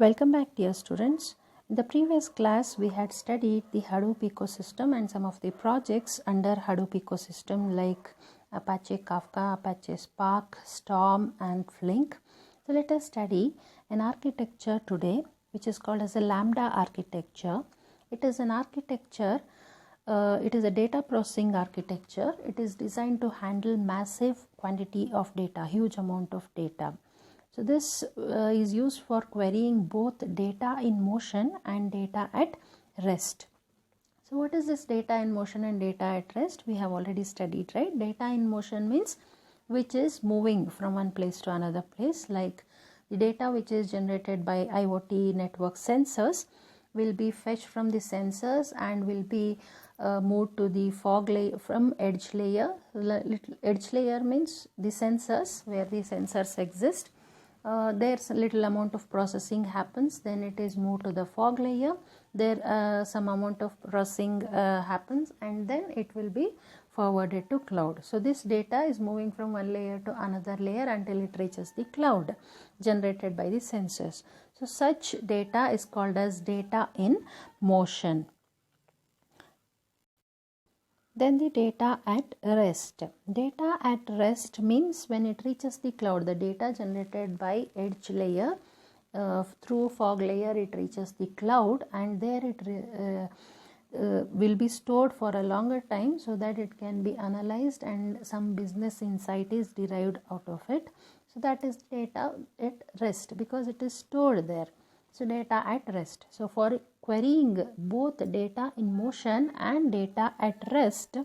Welcome back, dear students. In the previous class, we had studied the Hadoop ecosystem and some of the projects under Hadoop ecosystem like Apache Kafka, Apache Spark, Storm and Flink. So let us study an architecture today which is called as a Lambda architecture. It is an architecture, it is a data processing architecture. It is designed to handle massive quantity of data, huge amount of data. So this is used for querying both data in motion and data at rest. So what is this data in motion and data at rest? We have already studied, right? Data in motion means which is moving from one place to another place, like the data which is generated by IoT network sensors will be fetched from the sensors and will be moved to the fog layer from edge layer. Edge layer means the sensors, where the sensors exist. There's a little amount of processing happens, then it is moved to the fog layer. There some amount of processing happens, and then it will be forwarded to cloud. So this data is moving from one layer to another layer until it reaches the cloud generated by the sensors. So such data is called as data in motion. Then the data at rest. Data at rest means when it reaches the cloud, the data generated by edge layer through fog layer, it reaches the cloud, and there it will be stored for a longer time so that it can be analyzed and some business insight is derived out of it. So that is data at rest because it is stored there. So data at rest. So for querying both data in motion and data at rest,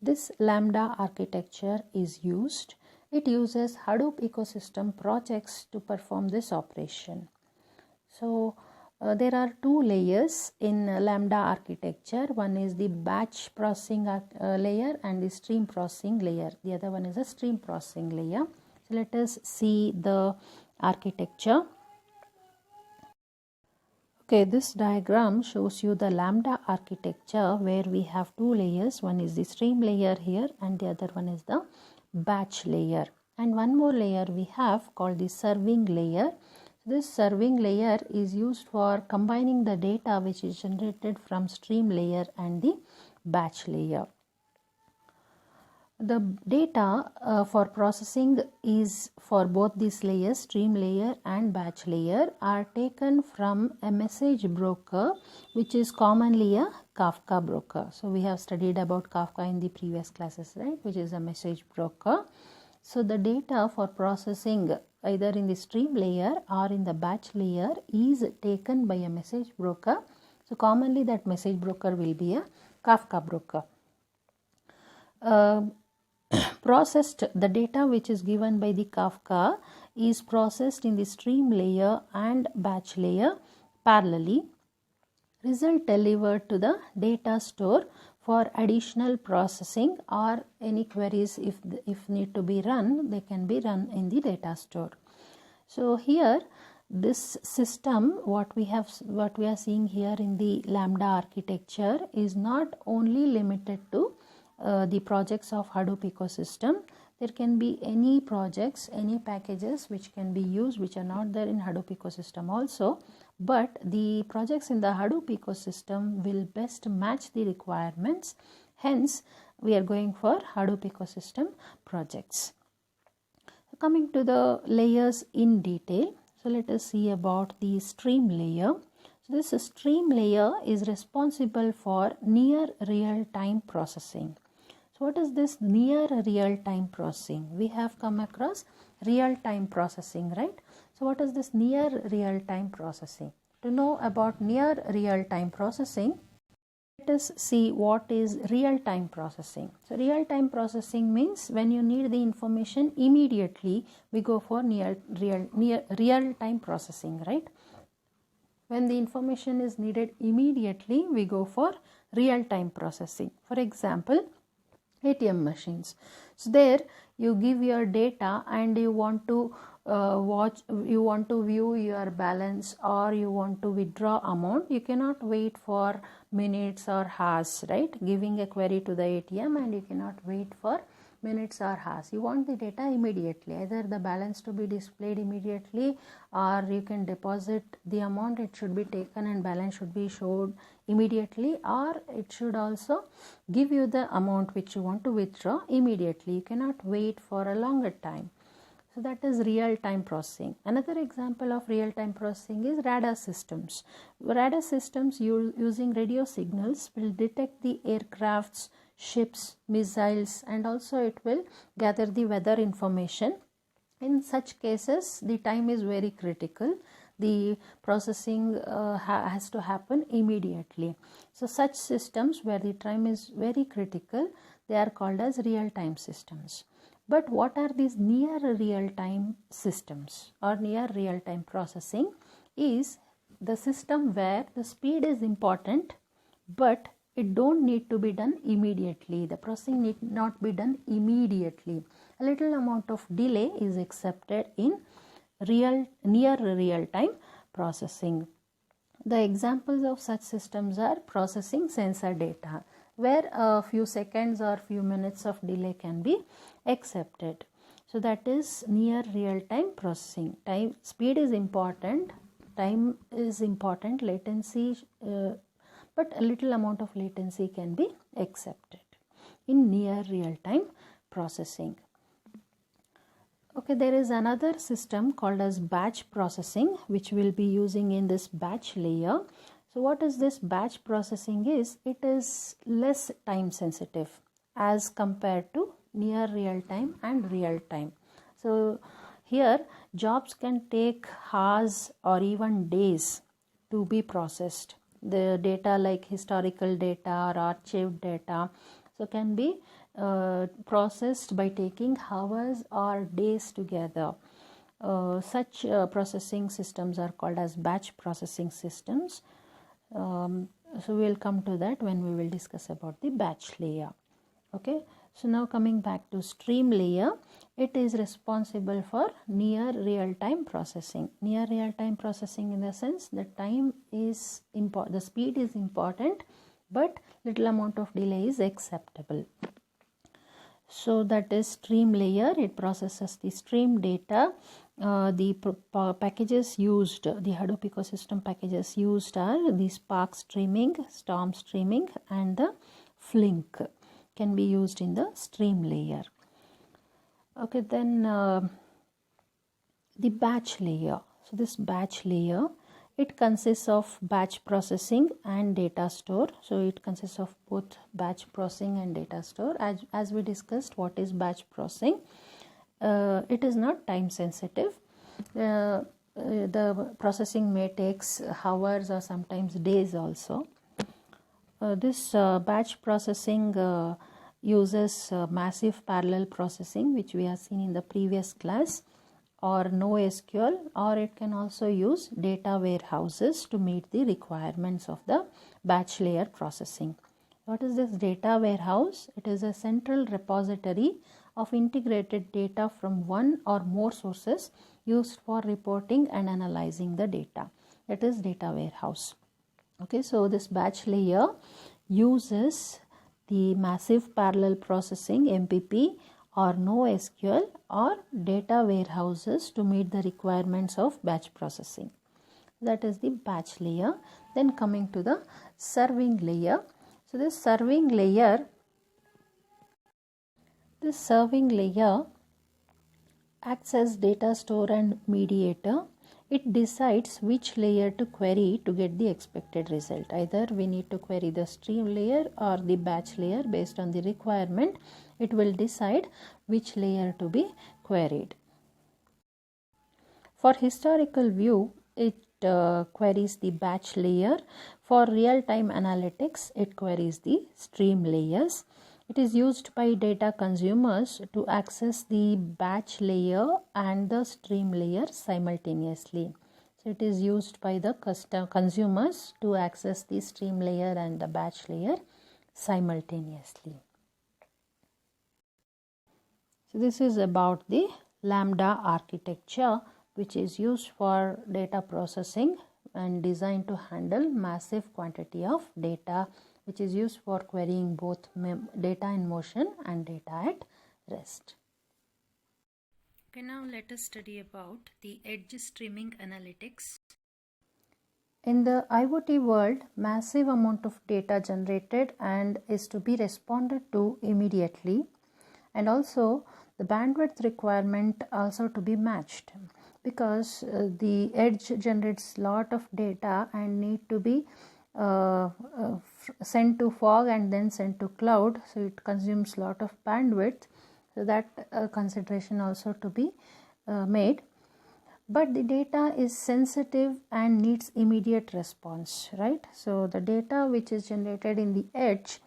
this Lambda architecture is used. It uses Hadoop ecosystem projects to perform this operation. So there are two layers in Lambda architecture. One is the batch processing layer and the stream processing layer. The other one is a stream processing layer. So let us see the architecture. Okay, this diagram shows you the Lambda architecture where we have two layers. One is the stream layer here and the other one is the batch layer. And one more layer we have called the serving layer. This serving layer is used for combining the data which is generated from stream layer and the batch layer. The data for processing is for both these layers, stream layer and batch layer, are taken from a message broker which is commonly a Kafka broker. So we have studied about Kafka in the previous classes, right, which is a message broker. So the data for processing either in the stream layer or in the batch layer is taken by a message broker. So commonly that message broker will be a Kafka broker. The data which is given by the Kafka is processed in the stream layer and batch layer parallelly. Result delivered to the data store for additional processing, or any queries if need to be run, they can be run in the data store. So here this system, what we are seeing here in the Lambda architecture is not only limited to the projects of Hadoop ecosystem. There can be any projects, any packages which can be used which are not there in Hadoop ecosystem also, but the projects in the Hadoop ecosystem will best match the requirements. Hence we are going for Hadoop ecosystem projects. Coming to the layers in detail, so let us see about the stream layer. So this stream layer is responsible for near real-time processing. So what is this near real-time processing? We have come across real-time processing, right? So what is this near real-time processing? To know about near real-time processing, let us see what is real-time processing. So real-time processing means when you need the information immediately, we go for near real-time processing, right? When the information is needed immediately, we go for real-time processing. For example, ATM machines. So there you give your data and you want to you want to view your balance or you want to withdraw amount. You cannot wait for minutes or hours, right? Giving a query to the ATM and you cannot wait for minutes or hours. You want the data immediately, either the balance to be displayed immediately, or you can deposit the amount, it should be taken and balance should be showed immediately, or it should also give you the amount which you want to withdraw immediately. You cannot wait for a longer time. So that is real-time processing. Another example of real-time processing is radar systems. Radar systems using radio signals will detect the aircrafts, ships, missiles, and also it will gather the weather information. In such cases, the time is very critical. The processing has to happen immediately. So such systems where the time is very critical, they are called as real-time systems. But what are these near real-time systems or near real-time processing? Is the system where the speed is important, but it don't need to be done immediately. The processing need not be done immediately. A little amount of delay is accepted in near real-time processing. The examples of such systems are processing sensor data, where a few seconds or few minutes of delay can be accepted. So that is near real-time processing. Speed is important, time is important, latency, but a little amount of latency can be accepted in near real-time processing. Okay, there is another system called as batch processing, which we'll be using in this batch layer. So what is this batch processing is? It is less time sensitive as compared to near real time and real time. So here jobs can take hours or even days to be processed. The data like historical data or archived data, so can be processed by taking hours or days together. Such processing systems are called as batch processing systems. So we'll come to that when we will discuss about the batch layer. Okay, so now coming back to stream layer, it is responsible for near real-time processing. Near real-time processing in the sense the time is important, the speed is important, but little amount of delay is acceptable. So that is stream layer. It processes the stream data. The packages used, the Hadoop ecosystem packages used are the Spark streaming, Storm streaming, and the Flink can be used in the stream layer. Okay, then the batch layer. So this batch layer, it consists of batch processing and data store. So it consists of both batch processing and data store. As we discussed, what is batch processing? It is not time sensitive. The processing may take hours or sometimes days also. This batch processing uses massive parallel processing, which we have seen in the previous class, or NoSQL, or it can also use data warehouses to meet the requirements of the batch layer processing. What is this data warehouse? It is a central repository of integrated data from one or more sources used for reporting and analyzing the data. It is data warehouse. Okay, so this batch layer uses the massive parallel processing MPP or NoSQL or data warehouses to meet the requirements of batch processing. That is the batch layer. Then coming to the serving layer. So this serving layer acts as data store and mediator. It decides which layer to query to get the expected result. Either we need to query the stream layer or the batch layer. Based on the requirement, it will decide which layer to be queried. For historical view, it queries the batch layer. For real-time analytics, it queries the stream layers. It is used by data consumers to access the batch layer and the stream layer simultaneously. So it is used by the consumers to access the stream layer and the batch layer simultaneously. So this is about the Lambda architecture, which is used for data processing and designed to handle massive quantity of data, which is used for querying both data in motion and data at rest. Okay, now let us study about the edge streaming analytics. In the IoT world, massive amount of data generated and is to be responded to immediately, and also the bandwidth requirement also to be matched, because the edge generates lot of data and need to be sent to fog and then sent to cloud, so it consumes lot of bandwidth, so that consideration also to be made. But the data is sensitive and needs immediate response, right? So the data which is generated in the edge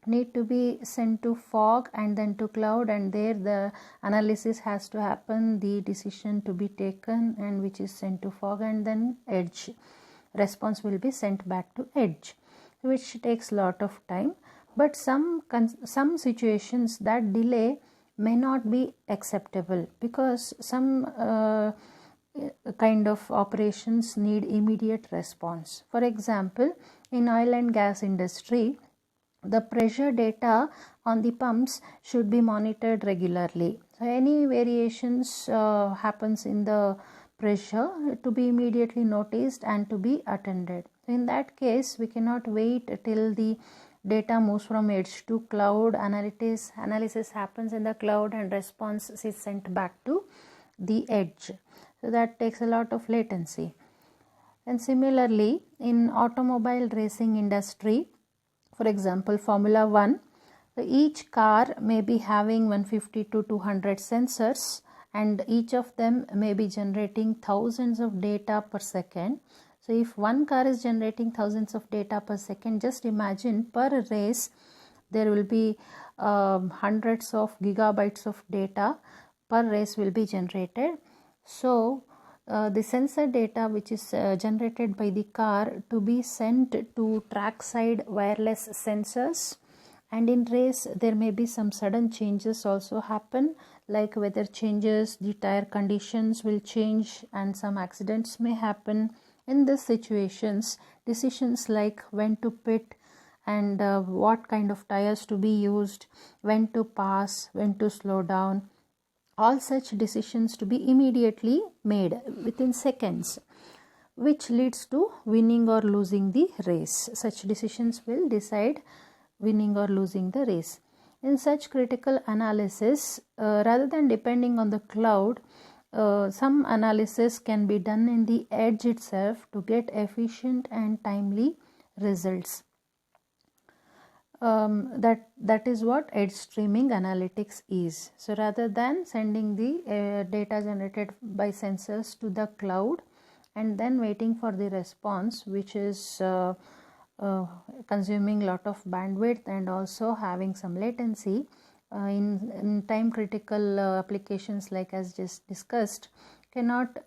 need to be sent to fog and then to cloud, and there the analysis has to happen, the decision to be taken, and which is sent to fog, and then edge response will be sent back to edge, which takes lot of time. But some situations that delay may not be acceptable, because some kind of operations need immediate response. For example, in oil and gas industry, the pressure data on the pumps should be monitored regularly. So any variations happens in the pressure to be immediately noticed and to be attended. In that case, we cannot wait till the data moves from edge to cloud. Analysis happens in the cloud and response is sent back to the edge. So that takes a lot of latency. And similarly, in automobile racing industry, for example, Formula 1, each car may be having 150 to 200 sensors, and each of them may be generating thousands of data per second. So if one car is generating thousands of data per second, just imagine per race there will be hundreds of gigabytes of data per race will be generated. So the sensor data which is generated by the car to be sent to trackside wireless sensors, and in race there may be some sudden changes also happen, like weather changes, the tire conditions will change, and some accidents may happen. In these situations, decisions like when to pit and what kind of tires to be used, when to pass, when to slow down, all such decisions to be immediately made within seconds, which leads to winning or losing the race. Such decisions will decide winning or losing the race. In such critical analysis, rather than depending on the cloud, some analysis can be done in the edge itself to get efficient and timely results. That is what edge streaming analytics is. So rather than sending the data generated by sensors to the cloud and then waiting for the response, which is consuming lot of bandwidth and also having some latency, in time critical applications like as just discussed, cannot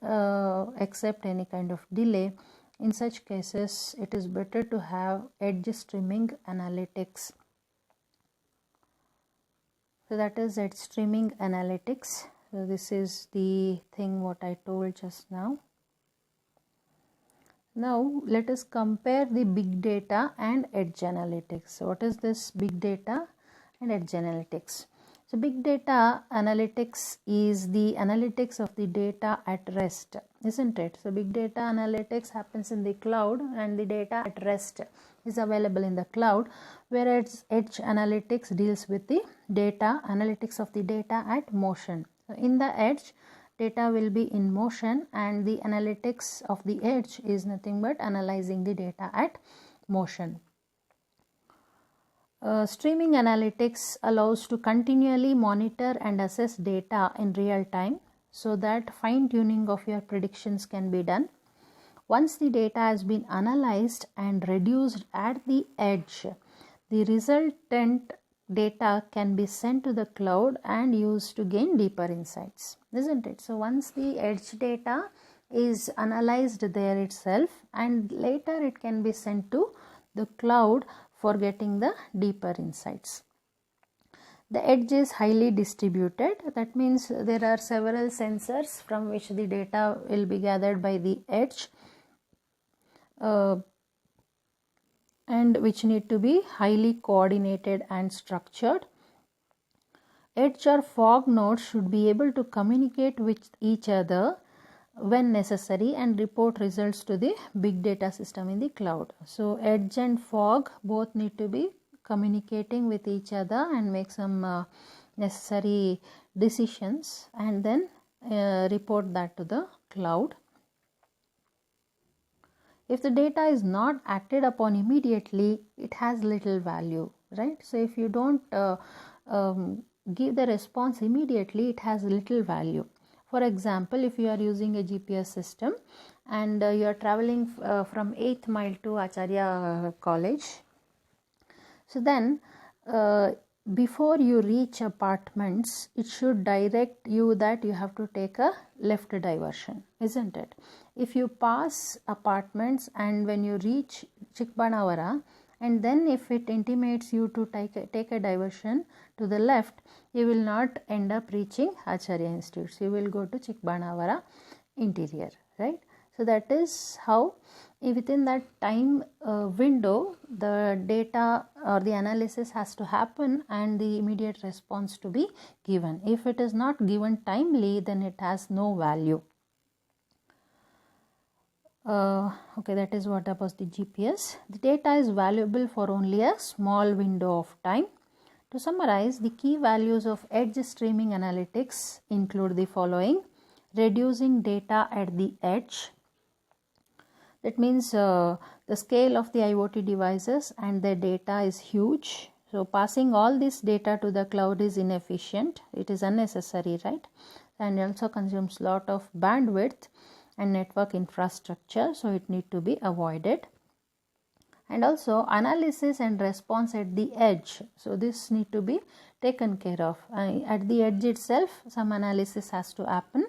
accept any kind of delay. In such cases, it is better to have edge streaming analytics. So that is edge streaming analytics. So this is the thing what I told just now. Now let us compare the big data and edge analytics. So what is this big data and edge analytics? So big data analytics is the analytics of the data at rest, isn't it? So big data analytics happens in the cloud and the data at rest is available in the cloud, whereas edge analytics deals with the data analytics of the data at motion. So in the edge, data will be in motion, and the analytics of the edge is nothing but analyzing the data at motion. Streaming analytics allows to continually monitor and assess data in real time, so that fine tuning of your predictions can be done. Once the data has been analyzed and reduced at the edge, the resultant data can be sent to the cloud and used to gain deeper insights, isn't it? So once the edge data is analyzed there itself, and later it can be sent to the cloud for getting the deeper insights. The edge is highly distributed. That means there are several sensors from which the data will be gathered by the edge, and which need to be highly coordinated and structured. Edge or fog nodes should be able to communicate with each other when necessary and report results to the big data system in the cloud. So edge and fog both need to be communicating with each other and make some necessary decisions and then report that to the cloud. If the data is not acted upon immediately, it has little value, right? So if you don't give the response immediately, it has little value. For example, if you are using a GPS system and you are traveling from 8th mile to Acharya College, so then before you reach apartments, it should direct you that you have to take a left diversion, isn't it? If you pass apartments and when you reach Chikbanavara, and then if it intimates you to take a diversion to the left, you will not end up reaching Acharya Institute. You will go to Chikbanavara interior, right? So that is how within that time window the data or the analysis has to happen and the immediate response to be given. If it is not given timely, then it has no value. Okay, that is what about the GPS. The data is valuable for only a small window of time. To summarize, the key values of edge streaming analytics include the following: reducing data at the edge. That means the scale of the IoT devices and their data is huge. So passing all this data to the cloud is inefficient. It is unnecessary, right? And also consumes a lot of bandwidth and network infrastructure. So it need to be avoided. And also analysis and response at the edge. So this need to be taken care of. At the edge itself, some analysis has to happen.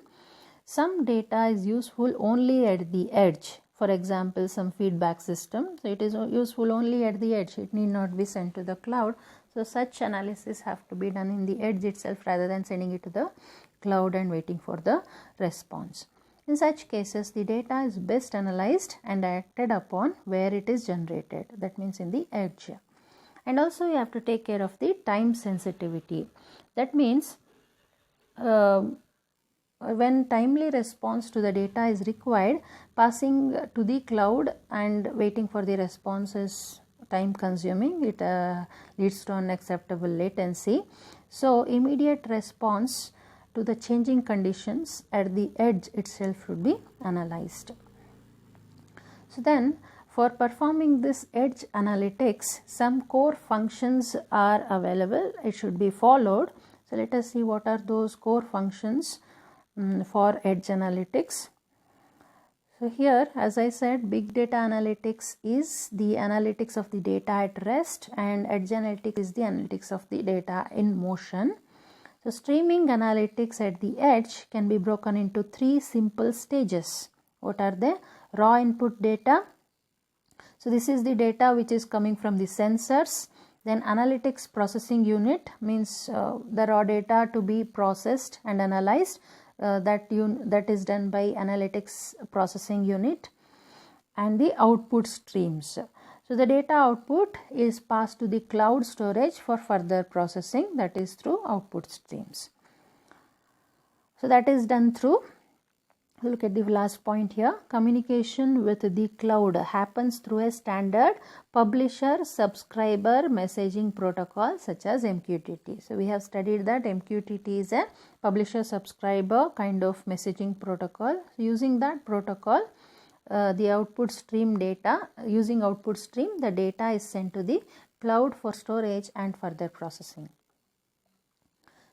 Some data is useful only at the edge. For example, some feedback system. So it is useful only at the edge. It need not be sent to the cloud. So such analysis have to be done in the edge itself rather than sending it to the cloud and waiting for the response. In such cases, the data is best analyzed and acted upon where it is generated. That means in the edge. And also you have to take care of the time sensitivity. That means when timely response to the data is required, passing to the cloud and waiting for the response is time consuming. It leads to unacceptable latency. So immediate response to the changing conditions at the edge itself should be analyzed. So then for performing this edge analytics, some core functions are available. It should be followed. So let us see what are those core functions for edge analytics. So here, as I said, big data analytics is the analytics of the data at rest and edge analytics is the analytics of the data in motion. So streaming analytics at the edge can be broken into 3 simple stages. What are they? Raw input data. So this is the data which is coming from the sensors. Then analytics processing unit means the raw data to be processed and analyzed. That is done by analytics processing unit. And the output streams. So the data output is passed to the cloud storage for further processing, that is through output streams. So that is done through, look at the last point here, communication with the cloud happens through a standard publisher subscriber messaging protocol such as MQTT. So we have studied that MQTT is a publisher subscriber kind of messaging protocol. So using that protocol, the output stream data, using output stream, the data is sent to the cloud for storage and further processing.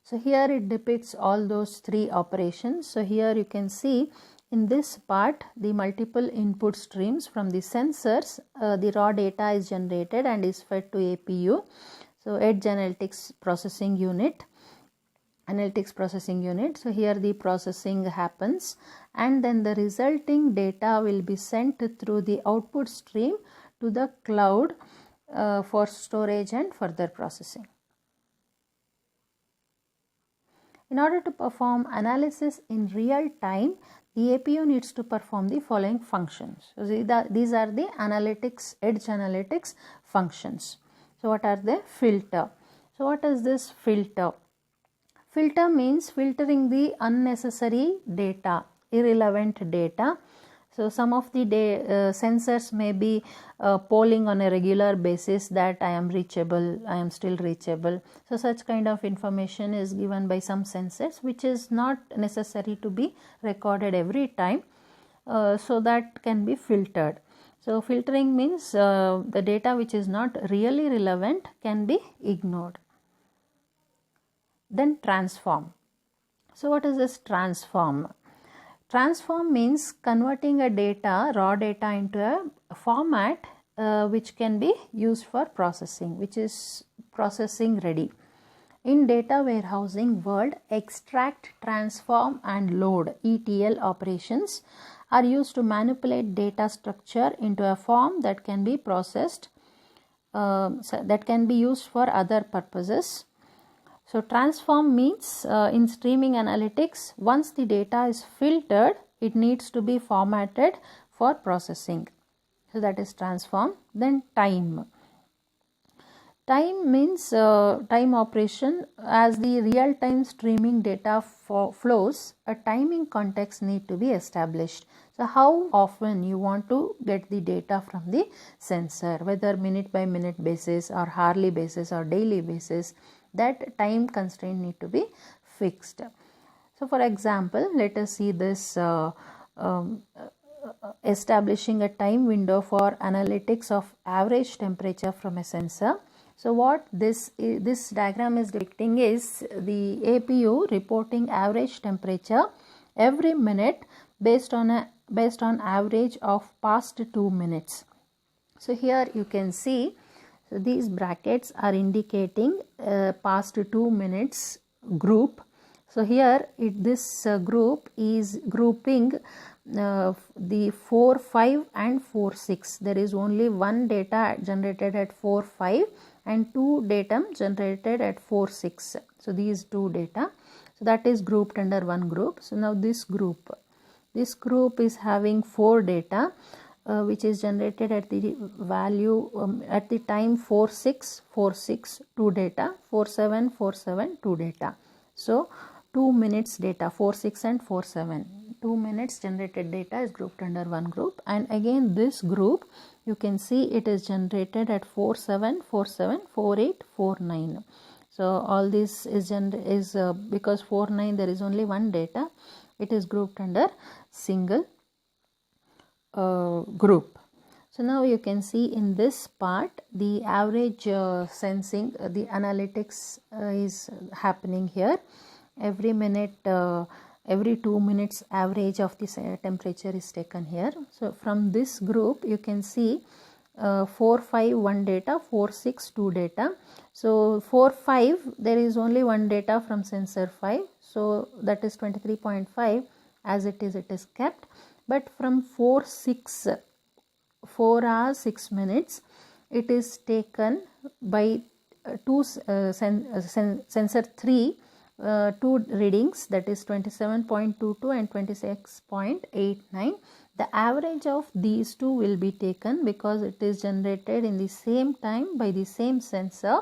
So here it depicts all those 3 operations. So here you can see in this part the multiple input streams from the sensors. The raw data is generated and is fed to APU. So edge analytics processing unit. So here the processing happens and then the resulting data will be sent through the output stream to the cloud for storage and further processing. In order to perform analysis in real time, the APU needs to perform the following functions. So these are the analytics, edge analytics functions. So what are they? Filter. So what is this filter? Filter means filtering the unnecessary data, irrelevant data. So some of the sensors may be polling on a regular basis that I am reachable, I am still reachable. So such kind of information is given by some sensors, which is not necessary to be recorded every time. So that can be filtered. So filtering means the data which is not really relevant can be ignored. Then transform. So what is this transform? Transform means converting a data, raw data, into a format which can be used for processing, which is processing ready. In data warehousing world, extract, transform and load ETL operations are used to manipulate data structure into a form that can be processed, that can be used for other purposes. So transform means in streaming analytics, once the data is filtered, it needs to be formatted for processing. So that is transform. Then time. Time means time operation. As the real-time streaming data flows, a timing context need to be established. So how often you want to get the data from the sensor, whether minute by minute basis or hourly basis or daily basis, that time constraint need to be fixed. So for example, let us see this establishing a time window for analytics of average temperature from a sensor. So what this diagram is depicting is the APU reporting average temperature every minute based on average of past 2 minutes. So here you can see, so these brackets are indicating past 2 minutes group. So here this group is grouping the 4, 5 and 4, 6. There is only one data generated at 4, 5 and 2 datum generated at 4, 6. So these 2 data. So that is grouped under one group. So now this group is having 4 data which is generated at the value at the time 4, 6, 4, 6, 2 data, 4, 7, 4, 7, 2 data. So 2 minutes data, 4, 6 and 4, 7. 2 minutes generated data is grouped under one group, and again this group you can see it is generated at 4, 7, 4, 7, 4, 8, 4, 9. So all this is because 4, 9 there is only one data, it is grouped under single group. So now you can see in this part the average sensing, the analytics is happening here. Every minute, every 2 minutes average of the temperature is taken here. So from this group you can see 4, 5 one data, 4, 6 2 data. So 4, 5 there is only one data from sensor 5, so that is 23.5 as it is kept. But from 4, 6 4 hours 6 minutes it is taken by sensor 3 two readings, that is 27.22 and 26.89. the average of these two will be taken because it is generated in the same time by the same sensor.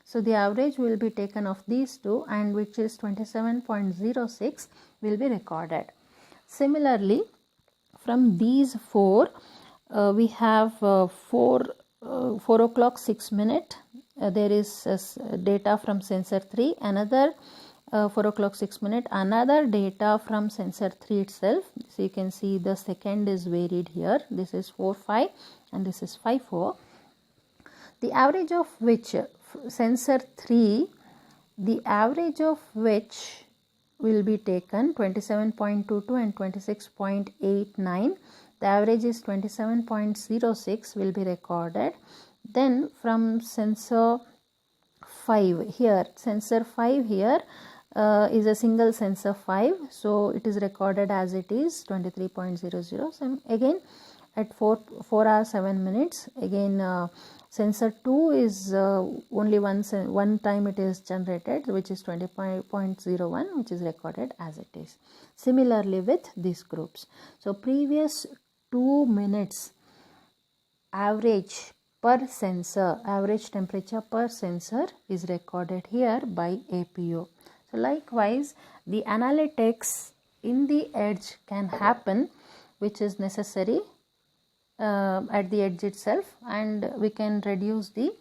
So the average will be taken of these two, and which is 27.06 will be recorded. Similarly, from these 4 we have 4 o'clock 6 minute there is data from sensor 3, another 4 o'clock 6 minute, another data from sensor 3 itself. So you can see the second is varied here, this is 4, 5 and this is 5, 4. The average of which sensor 3, the average of which will be taken 27.22 and 26.89. The average is 27.06 will be recorded. Then from sensor 5 here, sensor 5 here is a single sensor 5, so it is recorded as it is 23.00. So again at 4 hours 7 minutes, again sensor 2 is only one time it is generated, which is 20.01, which is recorded as it is. Similarly with these groups. So previous 2 minutes average per sensor, average temperature per sensor is recorded here by APU. So likewise, the analytics in the edge can happen, which is necessary at the edge itself, and we can reduce the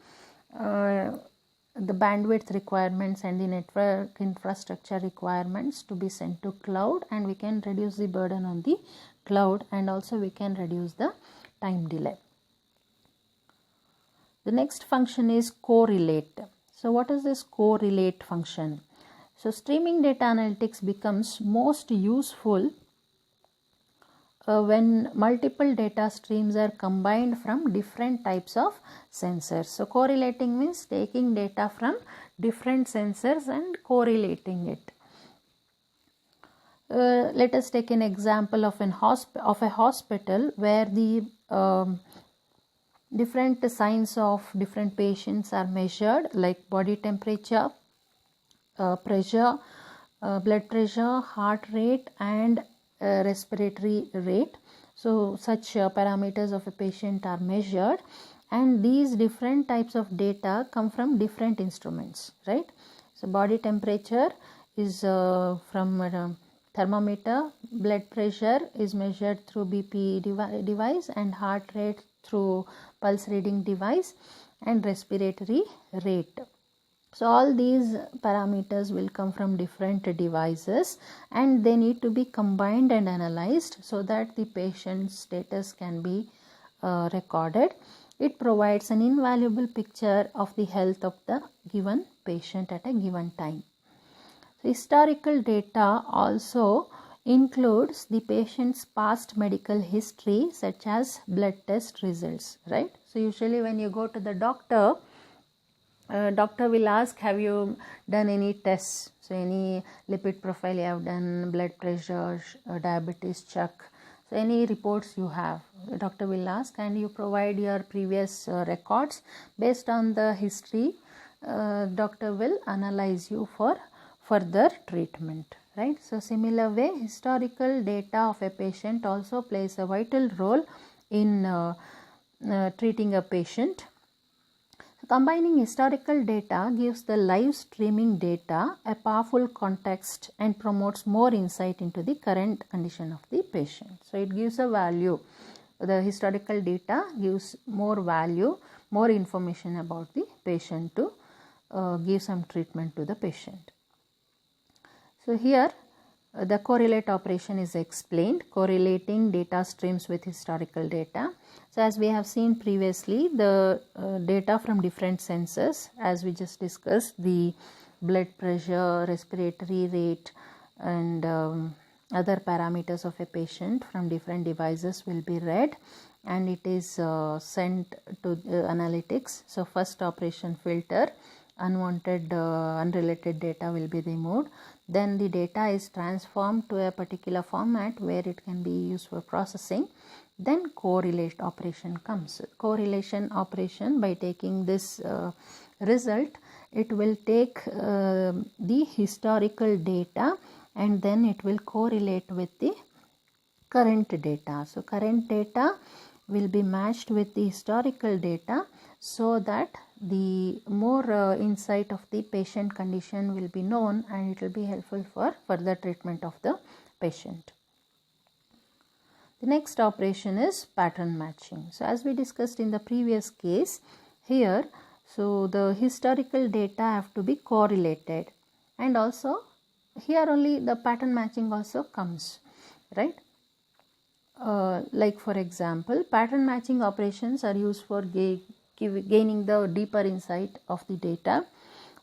bandwidth requirements and the network infrastructure requirements to be sent to cloud, and we can reduce the burden on the cloud, and also we can reduce the time delay. The next function is correlate. So what is this correlate function? So streaming data analytics becomes most useful when multiple data streams are combined from different types of sensors. So correlating means taking data from different sensors and correlating it. Let us take an example of a hospital where the different signs of different patients are measured, like body temperature, pressure, blood pressure, heart rate, and respiratory rate. So such parameters of a patient are measured, and these different types of data come from different instruments, right? So body temperature is from thermometer, blood pressure is measured through BP device, and heart rate through pulse reading device, and respiratory rate. So all these parameters will come from different devices, and they need to be combined and analyzed so that the patient's status can be recorded. It provides an invaluable picture of the health of the given patient at a given time. So historical data also includes the patient's past medical history, such as blood test results, right? So usually when you go to the doctor, doctor will ask, have you done any tests? So any lipid profile you have done, blood pressure, diabetes check. So any reports you have, the doctor will ask, and you provide your previous records. Based on the history, doctor will analyze you for further treatment, right? So similar way, historical data of a patient also plays a vital role in treating a patient. Combining historical data gives the live streaming data a powerful context and promotes more insight into the current condition of the patient. So it gives a value. The historical data gives more value, more information about the patient to give some treatment to the patient. So here the correlate operation is explained, correlating data streams with historical data. So as we have seen previously, the data from different sensors, as we just discussed, the blood pressure, respiratory rate, and other parameters of a patient from different devices will be read, and it is sent to analytics. So first operation, filter, unwanted unrelated data will be removed. Then the data is transformed to a particular format where it can be used for processing. Then correlate operation comes. Correlation operation, by taking this result, it will take the historical data and then it will correlate with the current data. So current data will be matched with the historical data so that the more insight of the patient condition will be known, and it will be helpful for further treatment of the patient. The next operation is pattern matching. So as we discussed in the previous case, here, so the historical data have to be correlated, and also here only the pattern matching also comes, right? Like for example, pattern matching operations are used for gaining the deeper insight of the data.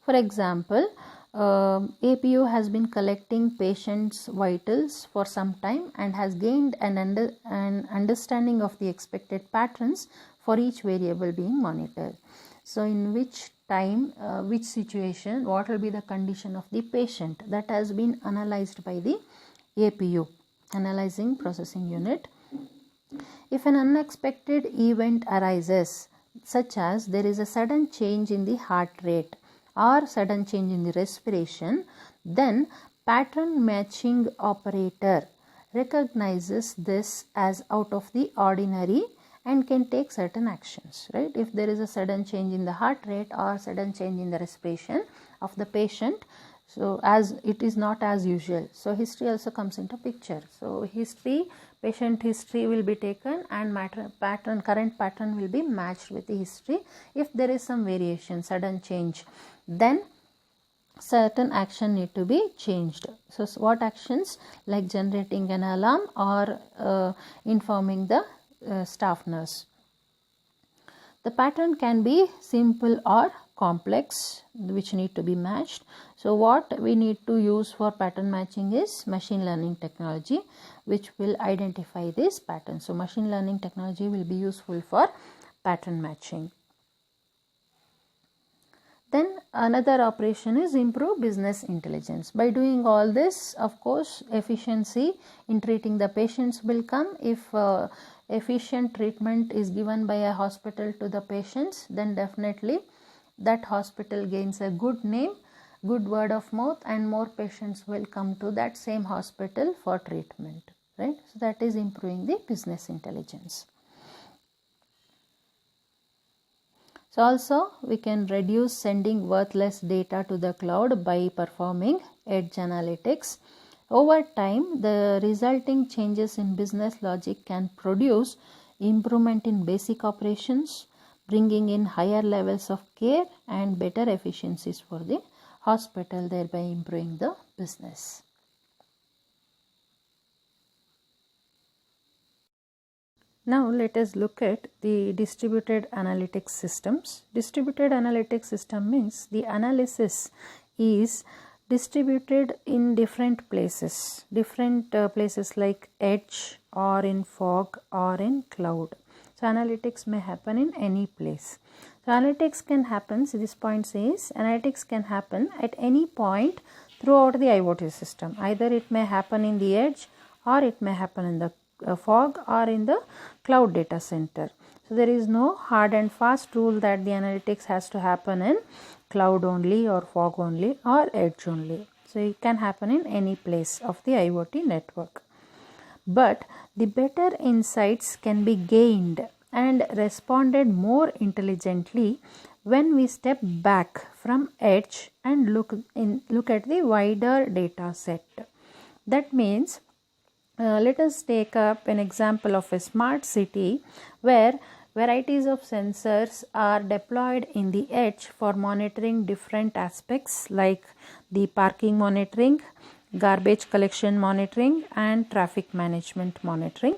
For example, APU has been collecting patients' vitals for some time and has gained an understanding of the expected patterns for each variable being monitored. So in which time, which situation, what will be the condition of the patient, that has been analyzed by the APU, analyzing processing unit. If an unexpected event arises, such as there is a sudden change in the heart rate or sudden change in the respiration, then pattern matching operator recognizes this as out of the ordinary and can take certain actions, right? If there is a sudden change in the heart rate or sudden change in the respiration of the patient, So as it is not as usual, so history also comes into picture. So history, patient history will be taken and current pattern will be matched with the history. If there is some variation, sudden change, then certain action need to be changed. So what actions? Like generating an alarm or informing the staff nurse. The pattern can be simple or complex, which need to be matched. So what we need to use for pattern matching is machine learning technology, which will identify this pattern. So machine learning technology will be useful for pattern matching. Then another operation is improve business intelligence. By doing all this, of course, efficiency in treating the patients will come. If efficient treatment is given by a hospital to the patients, then definitely that hospital gains a good name, good word of mouth, and more patients will come to that same hospital for treatment, right? So that is improving the business intelligence. So also we can reduce sending worthless data to the cloud by performing edge analytics. Over time, the resulting changes in business logic can produce improvement in basic operations, bringing in higher levels of care and better efficiencies for the hospital, thereby improving the business. Now let us look at the distributed analytics systems. Distributed analytics system means the analysis is distributed in different places like edge or in fog or in cloud. So analytics may happen in any place. So analytics can happen, so this point says analytics can happen at any point throughout the IoT system. Either it may happen in the edge or it may happen in the fog or in the cloud data center. So there is no hard and fast rule that the analytics has to happen in cloud only or fog only or edge only. So it can happen in any place of the IoT network. But the better insights can be gained and responded more intelligently when we step back from edge and look at the wider data set. That means let us take up an example of a smart city where varieties of sensors are deployed in the edge for monitoring different aspects like the parking monitoring, garbage collection monitoring, and traffic management monitoring.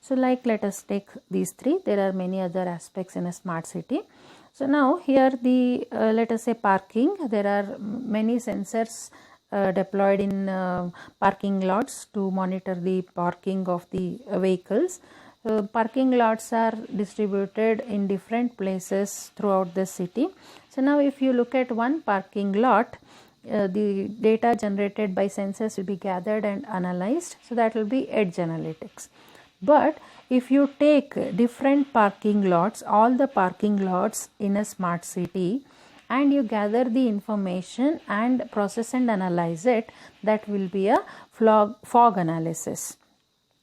So like let us take these three. There are many other aspects in a smart city. So now here the let us say parking, there are many sensors deployed in parking lots to monitor the parking of the vehicles. Parking lots are distributed in different places throughout the city. So now if you look at one parking lot, the data generated by sensors will be gathered and analyzed. So that will be edge analytics. But if you take different parking lots, all the parking lots in a smart city, and you gather the information and process and analyze it, that will be a fog analysis,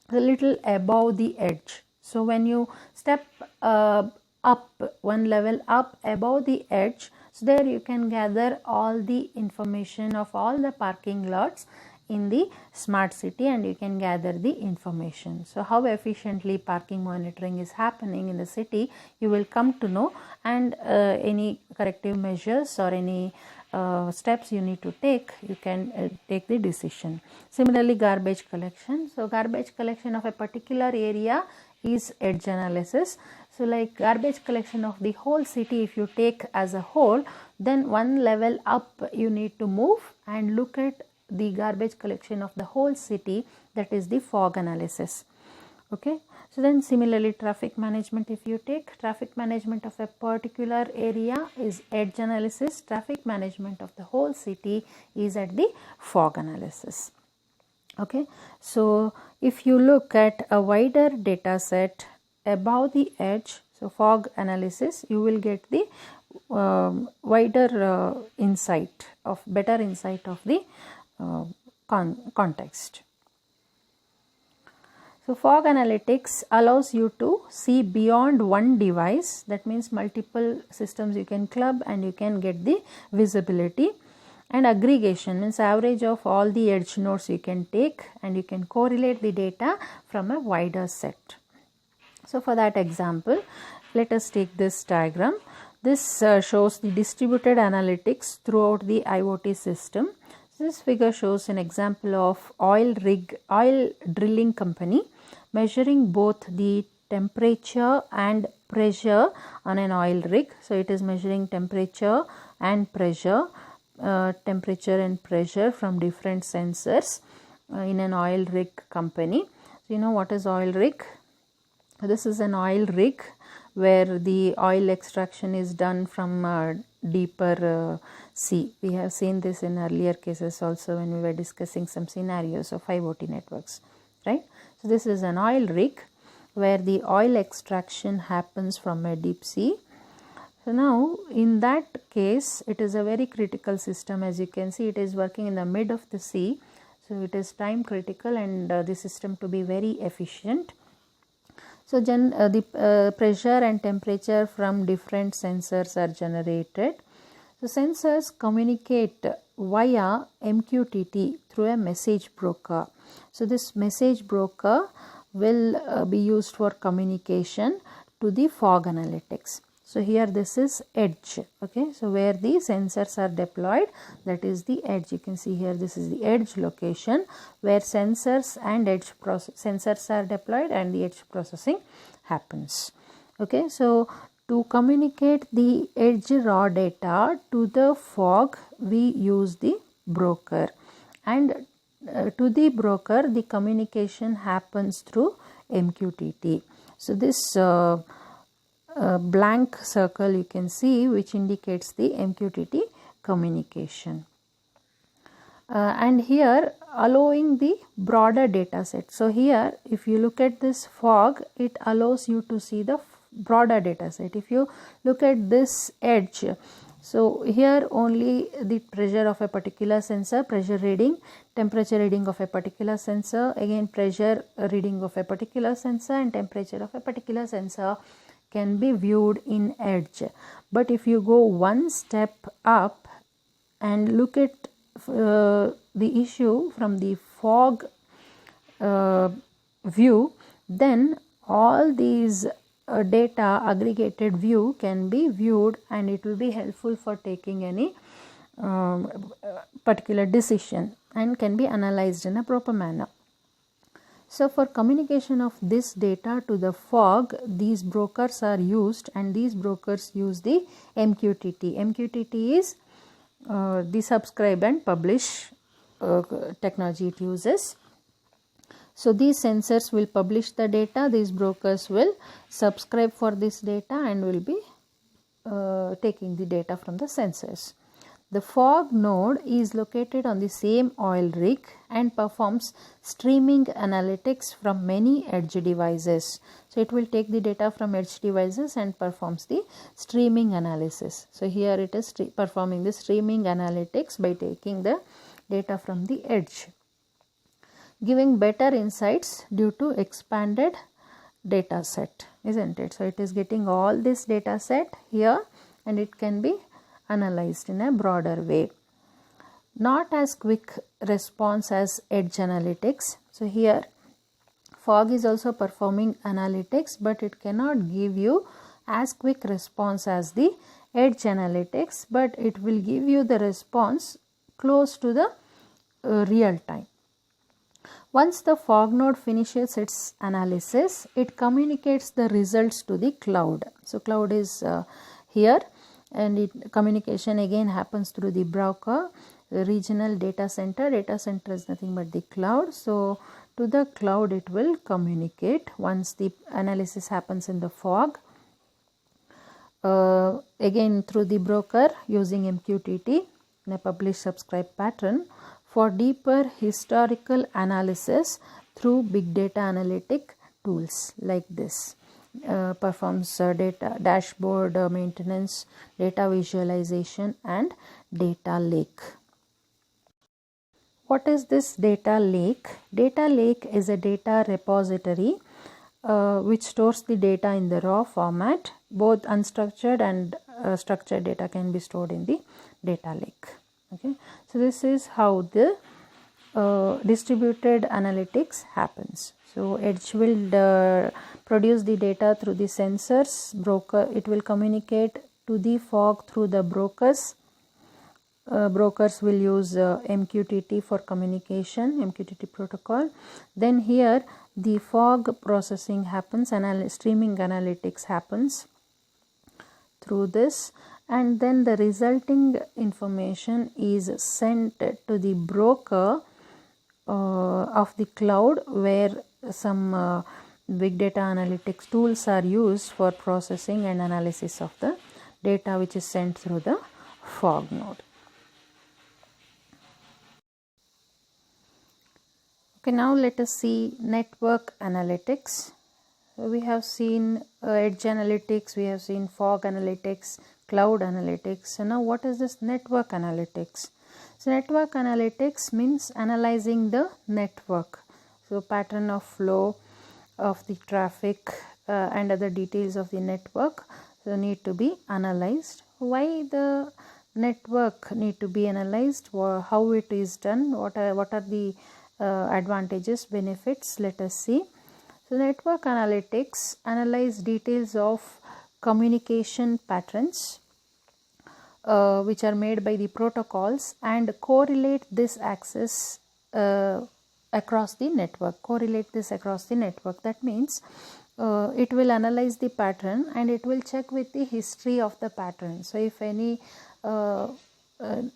a little above the edge. So when you step up one level up above the edge, so there you can gather all the information of all the parking lots in the smart city and you can gather the information. So how efficiently parking monitoring is happening in the city, you will come to know, and any corrective measures or any steps you need to take, you can take the decision. Similarly, garbage collection. So garbage collection of a particular area is edge analysis. So like garbage collection of the whole city, if you take as a whole, then one level up you need to move and look at the garbage collection of the whole city, that is the fog analysis. Okay. So then similarly, traffic management, if you take traffic management of a particular area is edge analysis, traffic management of the whole city is at the fog analysis. Okay. So if you look at a wider data set above the edge, so fog analysis, you will get the wider insight of better insight of the context. So fog analytics allows you to see beyond one device. That means multiple systems you can club and you can get the visibility. And aggregation means average of all the edge nodes you can take, and you can correlate the data from a wider set. So for that example, let us take this diagram. This shows the distributed analytics throughout the IoT system. This figure shows an example of oil drilling company measuring both the temperature and pressure on an oil rig. So it is measuring temperature and pressure, from different sensors in an oil rig company. So you know what is oil rig? This is an oil rig where the oil extraction is done from deeper sea. We have seen this in earlier cases also when we were discussing some scenarios of IoT networks, right? So this is an oil rig where the oil extraction happens from a deep sea. So now in that case, it is a very critical system. As you can see, it is working in the mid of the sea. So it is time critical, and the system to be very efficient. So the pressure and temperature from different sensors are generated. So sensors communicate via MQTT through a message broker. So this message broker will be used for communication to the fog analytics. So here this is edge, okay. So where the sensors are deployed, that is the edge. You can see here this is the edge location where sensors and sensors are deployed and the edge processing happens, okay. So to communicate the edge raw data to the fog, we use the broker, and to the broker the communication happens through MQTT. So this blank circle you can see which indicates the MQTT communication, and here allowing the broader data set. So here if you look at this fog, it allows you to see the broader data set. If you look at this edge, so here only the pressure of a particular sensor, pressure reading, temperature reading of a particular sensor, again pressure reading of a particular sensor and temperature of a particular sensor can be viewed in edge. But if you go one step up and look at the issue from the fog view, then all these data aggregated view can be viewed, and it will be helpful for taking any particular decision and can be analyzed in a proper manner. So for communication of this data to the fog, these brokers are used, and these brokers use the MQTT. MQTT is the subscribe and publish technology it uses. So these sensors will publish the data, these brokers will subscribe for this data and will be taking the data from the sensors. The fog node is located on the same oil rig and performs streaming analytics from many edge devices. So it will take the data from edge devices and performs the streaming analysis. So here it is performing the streaming analytics by taking the data from the edge, giving better insights due to expanded data set, isn't it? So it is getting all this data set here and it can be analyzed in a broader way. Not as quick response as edge analytics. So here fog is also performing analytics, but it cannot give you as quick response as the edge analytics, but it will give you the response close to the real time. Once the fog node finishes its analysis, it communicates the results to the cloud. So cloud is here, and communication again happens through the broker, the regional data center. Data center is nothing but the cloud. So to the cloud it will communicate once the analysis happens in the fog. Again through the broker using MQTT in a publish subscribe pattern for deeper historical analysis through big data analytic tools like this. Performs data dashboard maintenance, data visualization and data lake. What is this data lake? Data lake is a data repository which stores the data in the raw format. Both unstructured and structured data can be stored in the data lake. Okay, so this is how the distributed analytics happens. So Edge will produce the data through the sensors, broker, it will communicate to the fog through the brokers. Brokers will use MQTT for communication, MQTT protocol. Then here the fog processing happens, streaming analytics happens through this, and then the resulting information is sent to the broker of the cloud, where some big data analytics tools are used for processing and analysis of the data which is sent through the fog node. Okay, now let us see network analytics. We have seen edge analytics, we have seen fog analytics, cloud analytics. So now what is this network analytics? So network analytics means analyzing the network. So pattern of flow of the traffic and other details of the network so need to be analyzed. Why the network need to be analyzed, or how it is done, what are the advantages, benefits? Let us see. So network analytics analyze details of communication patterns which are made by the protocols and correlate this access across the network. That means it will analyze the pattern and it will check with the history of the pattern. So if any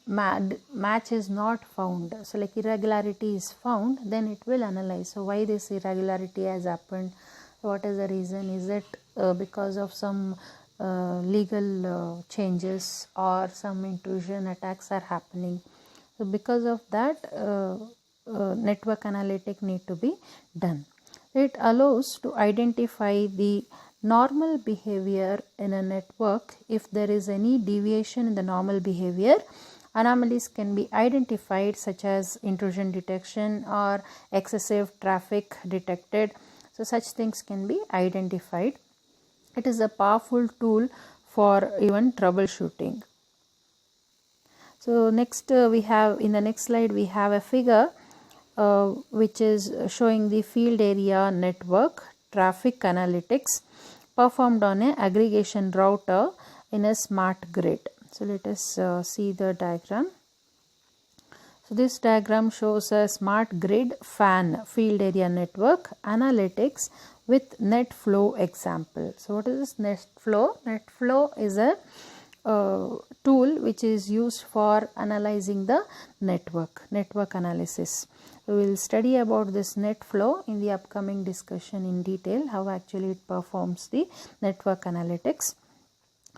match is not found, so like irregularity is found, then it will analyze. So why this irregularity has happened, what is the reason? Is it because of some legal changes or some intrusion attacks are happening? So because of that network analytic need to be done. It allows to identify the normal behavior in a network. If there is any deviation in the normal behavior, anomalies can be identified, such as intrusion detection or excessive traffic detected. So such things can be identified. It is a powerful tool for even troubleshooting. So next we have, in the next slide we have a figure which is showing the field area network traffic analytics performed on an aggregation router in a smart grid. So let us see the diagram. So this diagram shows a smart grid fan field area network analytics with net flow example. So what is this net flow? Net flow is a tool which is used for analyzing the network analysis. We will study about this net flow in the upcoming discussion in detail, how actually it performs the network analytics.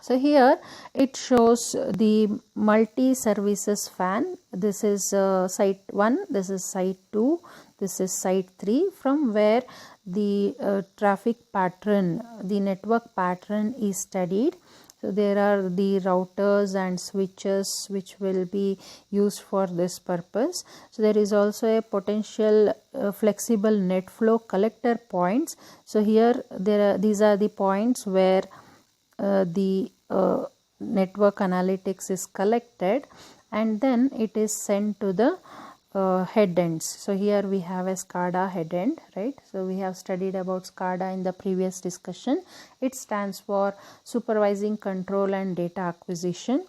So here it shows the multi-services fan. This is site 1, this is site 2, this is site 3, from where the traffic pattern, the network pattern is studied. So there are the routers and switches which will be used for this purpose. So there is also a potential flexible net flow collector points. So here these are the points where the network analytics is collected and then it is sent to the head ends. So here we have a SCADA head end, right? So we have studied about SCADA in the previous discussion. It stands for supervising control and data acquisition.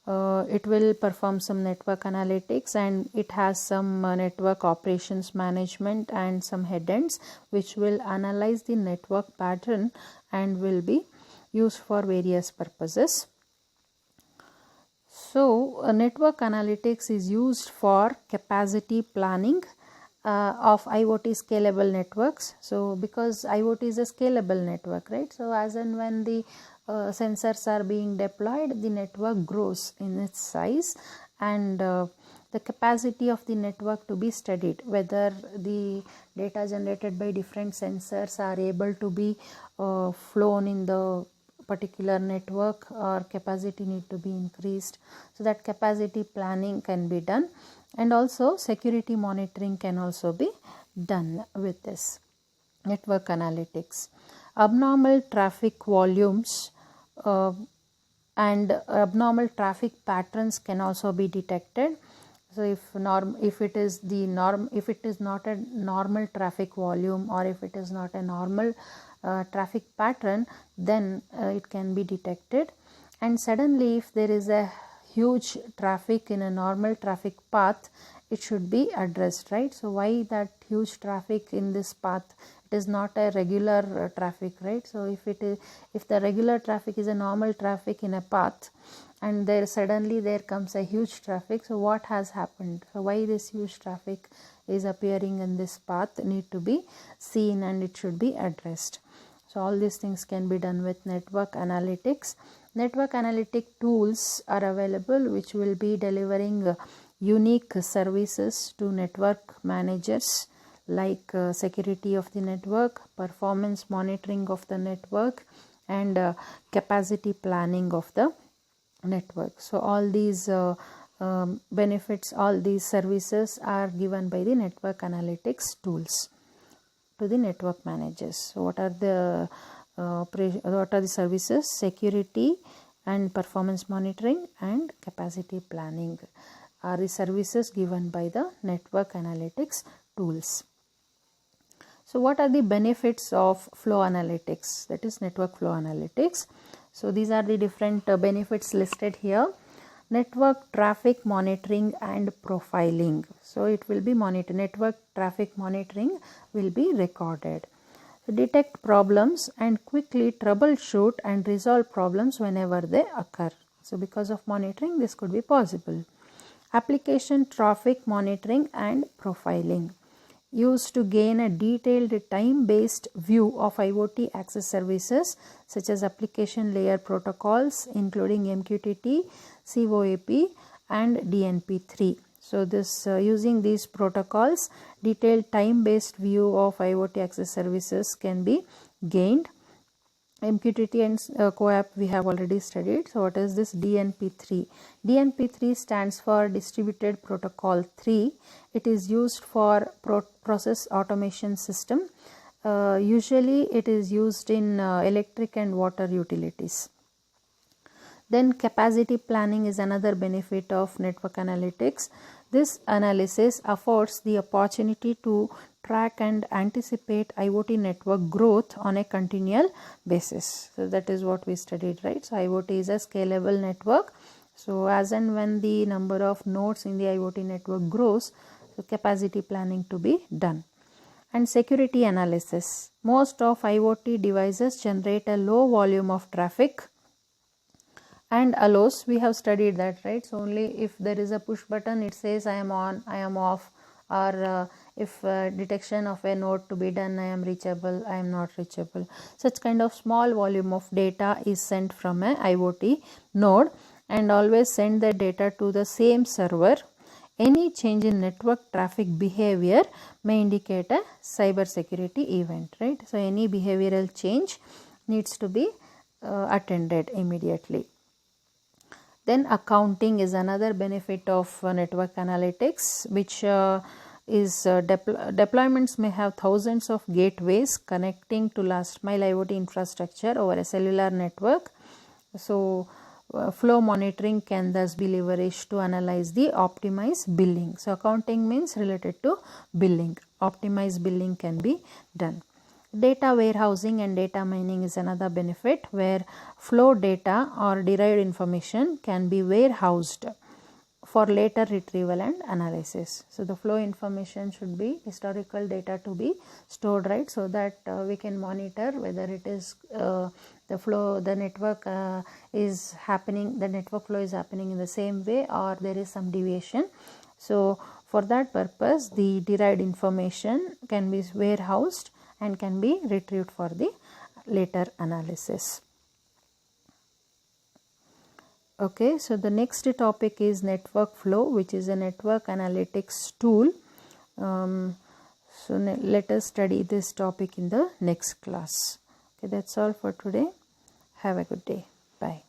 It will perform some network analytics and it has some network operations management and some head ends which will analyze the network pattern and will be used for various purposes. So network analytics is used for capacity planning of IoT scalable networks. So because IoT is a scalable network, right? So as and when the sensors are being deployed, the network grows in its size and the capacity of the network to be studied, whether the data generated by different sensors are able to be flown in the particular network or capacity need to be increased. So that capacity planning can be done, and also security monitoring can also be done with this network analytics. Abnormal traffic volumes and abnormal traffic patterns can also be detected. So if it is not a normal traffic volume, or if it is not a normal traffic pattern, then it can be detected. And suddenly, if there is a huge traffic in a normal traffic path, it should be addressed, right? So why that huge traffic in this path? It is not a regular traffic, right? So if the regular traffic is a normal traffic in a path, and there comes a huge traffic, so what has happened? So why this huge traffic is appearing in this path need to be seen, and it should be addressed. So all these things can be done with network analytics. Network analytic tools are available which will be delivering unique services to network managers, like security of the network, performance monitoring of the network, and capacity planning of the network. So all these benefits, all these services are given by the network analytics tools to the network managers. So what are the services? Security and performance monitoring and capacity planning are the services given by the network analytics tools. So what are the benefits of flow analytics, that is network flow analytics? So these are the different benefits listed here. Network traffic monitoring and profiling. So it will be monitored. Network traffic monitoring will be recorded. Detect problems and quickly troubleshoot and resolve problems whenever they occur. So because of monitoring, this could be possible. Application traffic monitoring and profiling, used to gain a detailed time-based view of IoT access services such as application layer protocols including MQTT, COAP and DNP3. So this using these protocols, detailed time-based view of IoT access services can be gained. MQTT and COAP we have already studied. So what is this DNP3? DNP3 stands for Distributed Protocol 3. It is used for process automation system. Usually it is used in electric and water utilities. Then capacity planning is another benefit of network analytics. This analysis affords the opportunity to track and anticipate IoT network growth on a continual basis. So that is what we studied, right? So IoT is a scalable network. So as and when the number of nodes in the IoT network grows, so capacity planning to be done. And security analysis. Most of IoT devices generate a low volume of traffic and allows, we have studied that, right? So only if there is a push button, it says I am on, I am off, or if detection of a node to be done, I am reachable, I am not reachable. Such kind of small volume of data is sent from a IoT node, and always send the data to the same server. Any change in network traffic behavior may indicate a cyber security event, right? So any behavioral change needs to be attended immediately. Then accounting is another benefit of network analytics, which deployments may have thousands of gateways connecting to last mile IoT infrastructure over a cellular network. So flow monitoring can thus be leveraged to analyze the optimized billing. So accounting means related to billing. Optimized billing can be done. Data warehousing and data mining is another benefit, where flow data or derived information can be warehoused for later retrieval and analysis. So the flow information should be historical data to be stored, right? So that we can monitor whether it is the flow, the network is happening, the network flow is happening in the same way, or there is some deviation. So for that purpose, the derived information can be warehoused and can be retrieved for the later analysis. Okay, so the next topic is network flow, which is a network analytics tool. So let us study this topic in the next class. Okay, that's all for today. Have a good day. Bye.